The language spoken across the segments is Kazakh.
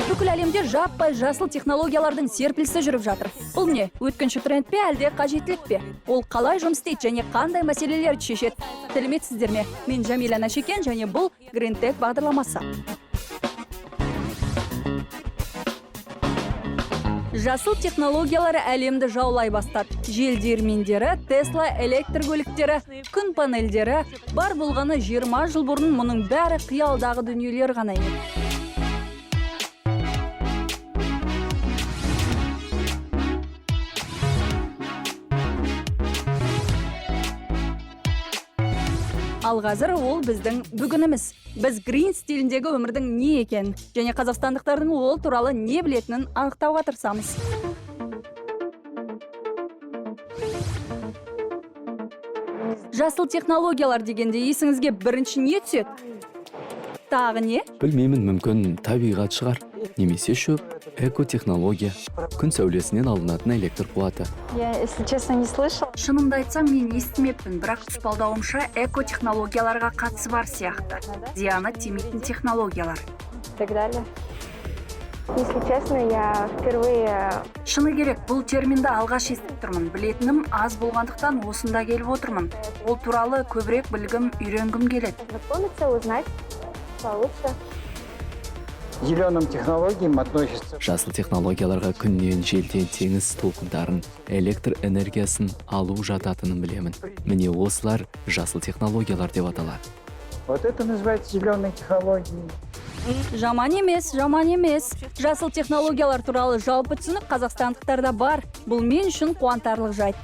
Бүкіл әлемде жаппай жасыл технологиялардың серпілісі жүріп жатыр. Бұл не, өткінші тренд пе, әлде қажеттілік пе? Ол қалай жұмыс істейді және қандай мәселелерді шешеді? Сәлеметсіздер ме? Мен Жамиля Нашекен және бұл GreenTech бағдарламасы. Жасыл технологиялары әлемді жаулай бастады. Жел диірмендері, Tesla электр көліктері, күн панельдері, бар болғаны 20 жыл бұрын мұның бәрі қиялдағы дүниелер ғана еді. Ал қазір ол біздің бүгініміз. Біз грин стиліндегі өмірдің не екен және қазақстандықтардың ол туралы не білетінін анықтауға тырысамыз. Жасыл технологиялар дегенде есіңізге бірінші не түседі? Тағы не? Білмеймін, мүмкін табиғат шығар. Немесе шөп, экотехнология, күн сәулесінен алынатын электр қуаты. Я, если честно, не слышал. Шынымды айтсам, мен естімеппін, бірақ тұспалдауымша экотехнологияларға қатысы бар сияқты. Зияны тимейтін технологиялар. Так далее. Если честно, я впервые... Шыны керек, бұл терминді алғаш естіп тұрмын. Білетінім аз болғандықтан осында келіп отырмын. Ол туралы көбірек білгім, үйренгім келеді. Знакомиться, узнать получше. Зеленым технологиям относится. Жасыл технологияларға күннен, желден, теңіз толқындарын, электр энергиясын алу жататынын білемін. Міне осылар жасыл технологиялар деп аталады. Вот это называется зеленой технологией. Жаман емес, жаман емес. Жасыл технологиялар туралы жалпы түсінік қазақстандықтарда бар. Бұл мен үшін қуантарлық жайт.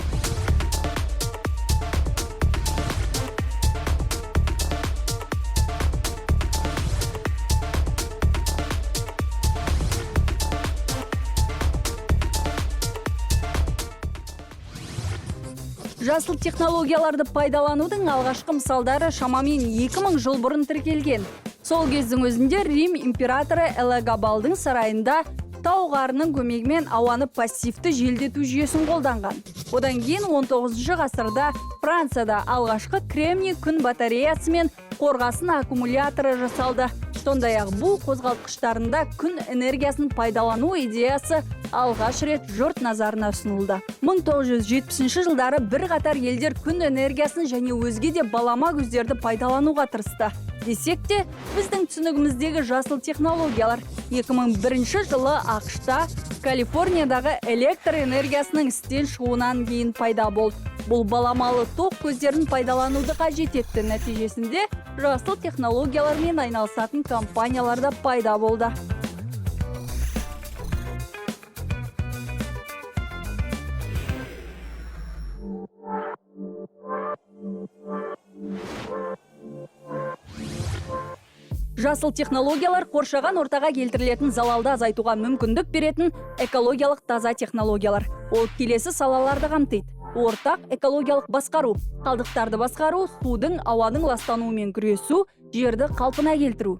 Жасыл технологияларды пайдаланудың алғашқы мысалдары шамамен 2000 жыл бұрын тіркелген. Сол кездің өзінде Рим императоры Элегабалдың сарайында тау ғарының көмегімен ауаны пассивті желдету жүйесін қолданған. Одан кейін 19 ғасырда Францияда алғашқы кремний күн батареясы мен қорғасын аккумуляторы жасалды. Сондай-ақ бұл қозғалтқыштарында күн энергиясын пайдалану идеясы алғаш рет жұрт назарына ұсынылды. 1970 жылдары бірқатар елдер күн энергиясын және өзге де балама көздерді пайдалануға тырысты. Десек те, біздің түсінігіміздегі жасыл технологиялар 2001 жылы ақш-та Калифорниядағы электр энергиясының істен шығуынан кейін пайда болды. Бұл баламалы ток көздерін пайдалануды қажет етті. Нәтижесінде жасыл технологиялармен айналысатын компанияларда пайда болды. Жасыл технологиялар қоршаған ортаға келтірілетін залалды азайтуға мүмкіндік беретін экологиялық таза технологиялар. Ол келесі салаларды қамтиды. Ортақ экологиялық басқару, қалдықтарды басқару, судың, ауаның ластануымен күресу, жерді қалпына келтіру.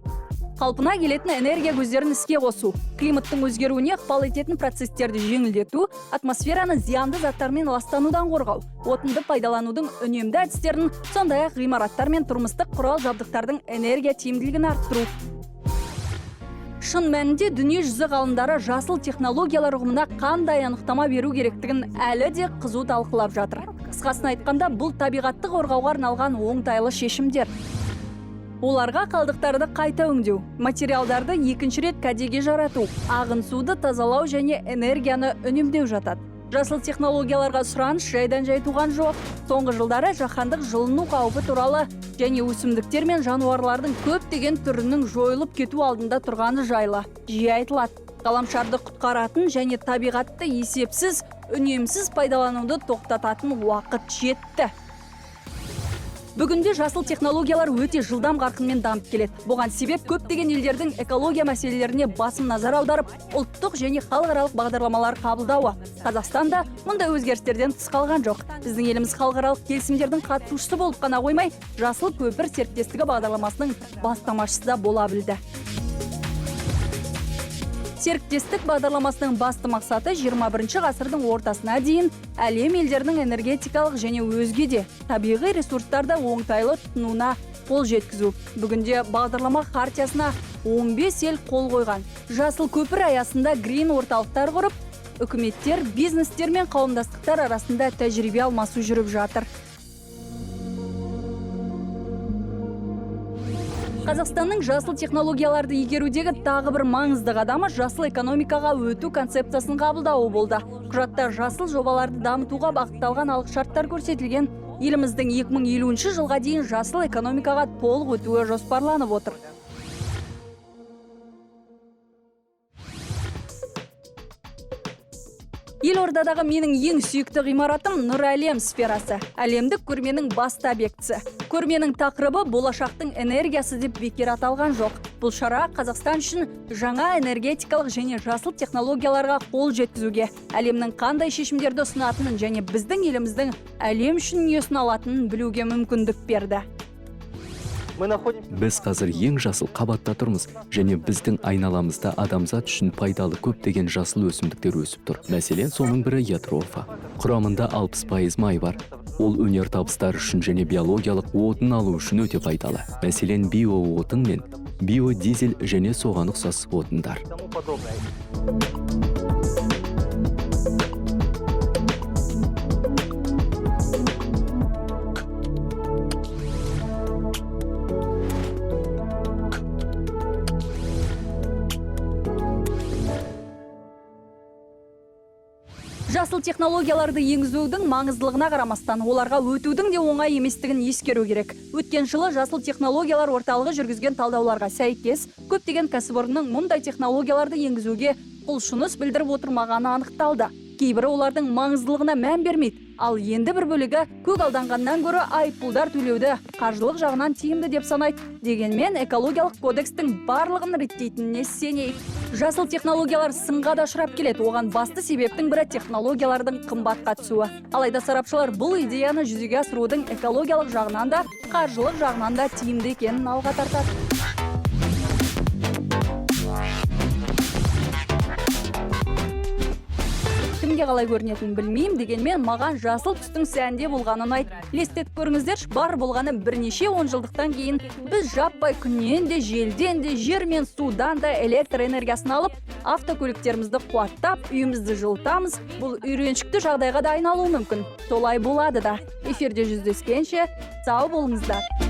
Қалпына келетін энергия көздерін іске қосу, климаттың өзгеруіне ықпал ететін процестерді жеңілдету, атмосфераны зиянды заттармен ластанудан қорғау, отынды пайдаланудың үнемді әдістерін, сондай-ақ ғимараттар мен тұрмыстық құрал жабдықтардың энергия тиімділігін арттыру. Шын мәнінде дүние жүзі ғалымдары жасыл технологиялар ұғымына қандай анықтама беру керектігін әлі де қызу талқылап жатыр. Қысқасын айтқанда, бұл табиғатты қорғауға арналған оңтайлы шешімдер. Оларға қалдықтарды қайта өңдеу, материалдарды екінші рет кәдеге жарату, ағын суды тазалау және энергияны үнемдеу жатады. Жасыл технологияларға сұраныс жайдан жай туған жоқ. Соңғы жылдары жаһандық жылыну қаупі туралы және өсімдіктер мен жануарлардың көптеген түрінің жойылып кету алдында тұрғаны жайлы жиі айтылады. Ғаламшарды құтқаратын және табиғатты есепсіз, үнемсіз пайдалануды тоқтататын уақыт жетті. Бүгінде жасыл технологиялар өте жылдам қарқынмен дамып келеді. Бұған себеп көптеген елдердің экология мәселелеріне басым назар аударып, ұлттық және халықаралық бағдарламалар қабылдауы. Қазақстанда мұндай өзгерістерден тыс қалған жоқ. Біздің еліміз халықаралық келісімдердің қатысушысы болып қана қоймай, жасыл көпір серіктестігі бағдарламасының бастамашысы да бола білді. Серіктестік бағдарламасының басты мақсаты 21 ғасырдың ортасына дейін әлем елдерінің энергетикалық және өзге де табиғи ресурстарды оңтайлы тұтынуына қол жеткізу. Бүгінде бағдарлама хартиясына 15 ел қол қойған. Жасыл көпір аясында грин орталықтар құрып, үкіметтер, бизнестер мен қауымдастықтар арасында тәжірибе алмасу жүріп жатыр. Қазақстанның жасыл технологияларды игерудегі тағы бір маңызды қадамы жасыл экономикаға өту концепциясын қабылдауы болды. Құжатта жасыл жобаларды дамытуға бағытталған алғышарттар көрсетілген. Еліміздің 2050 жылға дейін жасыл экономикаға толық өтуі жоспарланып отыр. Елордадағы менің ең сүйікті ғимаратым Нұр әлем сферасы. Әлемдік көрменің басты объектісі. Көрменің тақырыбы болашақтың энергиясы деп бекер аталған жоқ. Бұл шара Қазақстан үшін жаңа энергетикалық және жасыл технологияларға қол жеткізуге, әлемнің қандай шешімдерді ұсынатынын және біздің еліміздің әлем үшін не ұсыналатынын білуге мүмкіндік берді. Біз қазір ең жасыл қабатта тұрмыз, және біздің айналамызда адамзат үшін пайдалы көптеген жасыл өсімдіктер өсіп тұр. Мәселен, соның бірі ятрофа. Құрамында 60% май бар. Ол өнертабыстар үшін және биологиялық отын алу үшін өте пайдалы. Мәселен, биоотын мен биодизель және соған ұқсас отындар. Жасыл технологияларды енгізудің маңыздылығына қарамастан, оларға өтудің де оңай еместігін ескеру керек. Өткен жылы жасыл технологиялар орталығы жүргізген талдауларға сәйкес, көптеген кәсіпорынның мұндай технологияларды енгізуге құлшыныс білдіріп отырмағаны анықталды. Кейбірі олардың маңыздылығына мән бермейді, ал енді бір бөлігі көк алданғаннан гөрі айыппұлдар төлеуді қаржылық жағынан тиімді деп санайды. Дегенмен экологиялық кодекстің барлығын реттейтініне сенейік. Жасыл технологиялар сынға да ұшырап келеді. Оған басты себептің бірі технологиялардың қымбатқа түсуі. Алайда сарапшылар бұл идеяны жүзеге асырудың экологиялық жағынан да, қаржылық жағынан да тиімді екенін алға тартады. Кімге қалай көрінетінін білмеймін, дегенмен маған жасыл түстің сәнде болғанын ұнайды. Елестетіп көріңіздерші, бар болғаны бірнеше 10 жылдықтан кейін біз жаппай күннен де, желден де, жер мен судан да электр энергиясын алып, автокөліктерімізді қуаттап, үйімізді жылытамыз. Бұл үйреншікті жағдайға да айналуы мүмкін. Солай болады да. Эфирде жүздескенше сау болыңыздар.